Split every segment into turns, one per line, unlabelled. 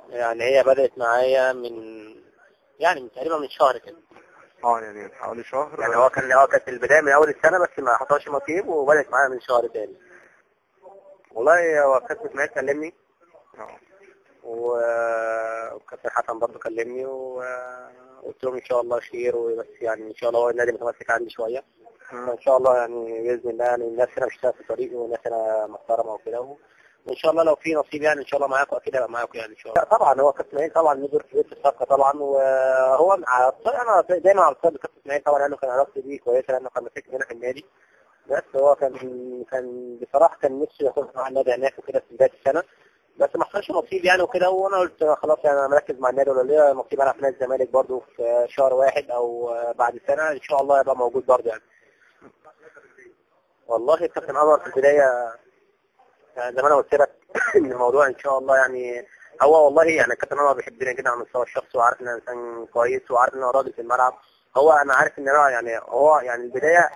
يعني هي بدأت معايا من تقريبا من شهر كده.
يعني حوالي شهر.
يعني كانت البداية من أول السنة، بس ما حصلش نصيب، وبدأت معايا من شهر تاني. والله هو كابتن اسماعيل كلمني، وكابتن حسن برضه كلمني، وقلت لهم ان شاء الله خير، وبس يعني ان شاء الله هو النادي متمسك عندي شويه، فان شاء الله يعني باذن الله يعني الناس هنا مش في طريقي، والناس هنا محترمه وكده، وان شاء الله لو في نصيب يعني ان شاء الله معاكم، اكيد هبقى معاكم يعني ان شاء الله. طبعا هو كابتن اسماعيل طبعا له دور كبير في الصفقه طبعا، وهو انا دايما على طول كابتن اسماعيل طبعا، لانه كان علاقتي بيه كويسه، لانه كان ماسك هنا في النادي، بس هو كان بصراحه كان نفسه ياخد مع النادي هناك وكده في بدايه السنه، بس ما حصلش نصيب يعني وكده، وانا قلت خلاص يعني انا مركز مع النادي، ولا ليا نصيب انا في نادي الزمالك برضه في شهر واحد او بعد سنه ان شاء الله يبقى موجود برضه يعني. والله كابتن انور في البدايه يعني زي ما انا قلت لك ان الموضوع ان شاء الله يعني هو والله يعني كابتن انور بيحبني جدا على المستوى الشخصي، وعارف ان انا انسان كويس، وعارف ان انا راجل في الملعب. انا عارف ان انا يعني هو يعني البدايه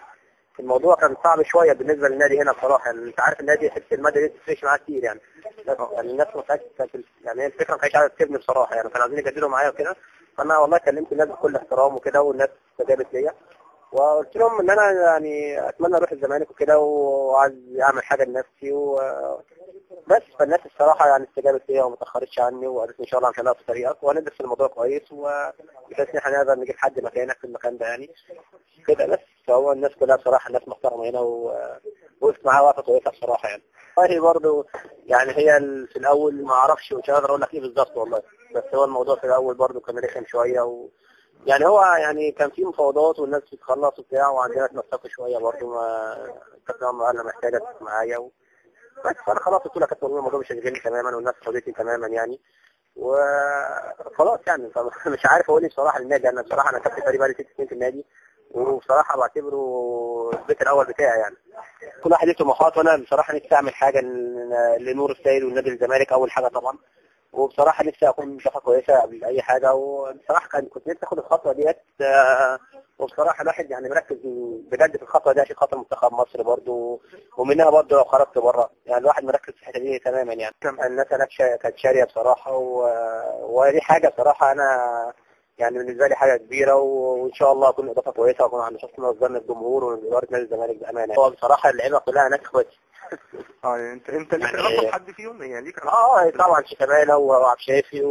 الموضوع كان صعب شويه بالنسبه للنادي هنا بصراحه، يعني انت عارف النادي حته الماده دي تفرقش معاه كتير يعني، بس يعني الناس ما كانت يعني الفكره ما كانتش عايزه تسيبني بصراحه، يعني كانوا عايزين يجددوا معايا وكده، فانا والله كلمت الناس بكل احترام وكده، والناس استجابت ليا، وقلت لهم ان انا يعني اتمنى اروح الزمالك وكده، وعايز اعمل حاجه لنفسي بس فالناس الصراحه يعني استجابت ليا وما تاخرتش عني، وقالت ان شاء الله مش هنلاقي في طريقك، وهندرس الموضوع كويس، وبحيث ان احنا نقدر نجيب حد مكانك في المكان ده يعني كده. بس فهو الناس كلها بصراحه الناس محترمه هنا، ووقفت معاها وقفه كويسه بصراحه يعني. والله برضه يعني هي في الاول ما اعرفش، مش هقدر اقول لك ايه بالظبط والله، بس هو الموضوع في الاول برضه كان رخم شويه، يعني هو يعني كان في مفاوضات والناس بتخلص وبتاع، وعندنا اتنسقوا شويه برضه، ما كابتن عمرو قال انا محتاجك معايا بس فانا خلاص قلت له كابتن الموضوع مش هيشغلني تماما، والناس خدتني تماما يعني، وخلاص يعني مش عارف اقول ايه بصراحه للنادي. انا بصراحه انا كابتن فريق بقالي 6 سنين في النادي، وبصراحه بعتبره البيت الاول بتاعي يعني. كل واحد له طموحات، وانا بصراحه نفسي اعمل حاجه لنور السيد والنادي الزمالك اول حاجه طبعا، وبصراحه نفسي اكون شخص كويسه قبل اي حاجه، وبصراحه كنت نفسي اخد الخطوه ديت، وبصراحه الواحد يعني مركز بجد في الخطوه دي عشان خاطر منتخب مصر برضه، ومنها برضه لو خرجت بره يعني الواحد مركز في الحته دي تماما يعني. الناس هناك كانت شاريه بصراحه، ودي حاجه بصراحه انا يعني بالنسبه لي حاجه كبيره، وان شاء الله اكون اضافه كويسه، واكون عند حسن ظن الجمهور واداره نادي الزمالك بامانه. هو بصراحه اللعيبه كلها هناك اخواتي.
يعني انت ليك علاقه بحد فيهم يعني ليك
طبعا شيكابالا وعبد الشافي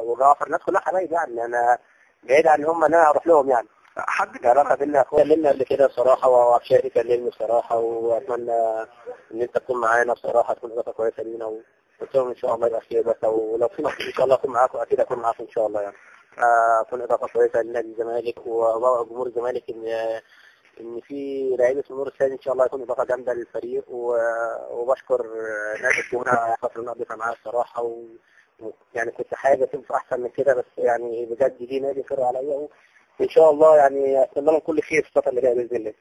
وجعفر، الناس كلها حبايب يعني، انا بعيد عن هم انا اروح لهم يعني.
حد
علاقه بينا اخويا كلمنا قبل كده بصراحه، وعبد الشافي كلمني بصراحه، واتمنى ان انت تكون معانا بصراحه، تكون اضافه كويسه لينا، وقلت لهم ان شاء الله يبقى خير، بس ولو في نصيب ان شاء الله اكون معاكم، اكيد اكون معاكم ان شاء الله يعني. اكون اضافه كويسه لنادي الزمالك وجمهور الزمالك، ان في لعيبه نور السيد ان شاء الله يكون اضافه جامده للفريق، وبشكر نادي الجونه الفتره اللي قضيتها معاه الصراحه، يعني كنت حاجه تنفع احسن من كده، بس يعني بجد دي نادي فرق عليا، وان شاء الله يعني اتمنى لهم كل خير في الفتره اللي جايه باذن الله.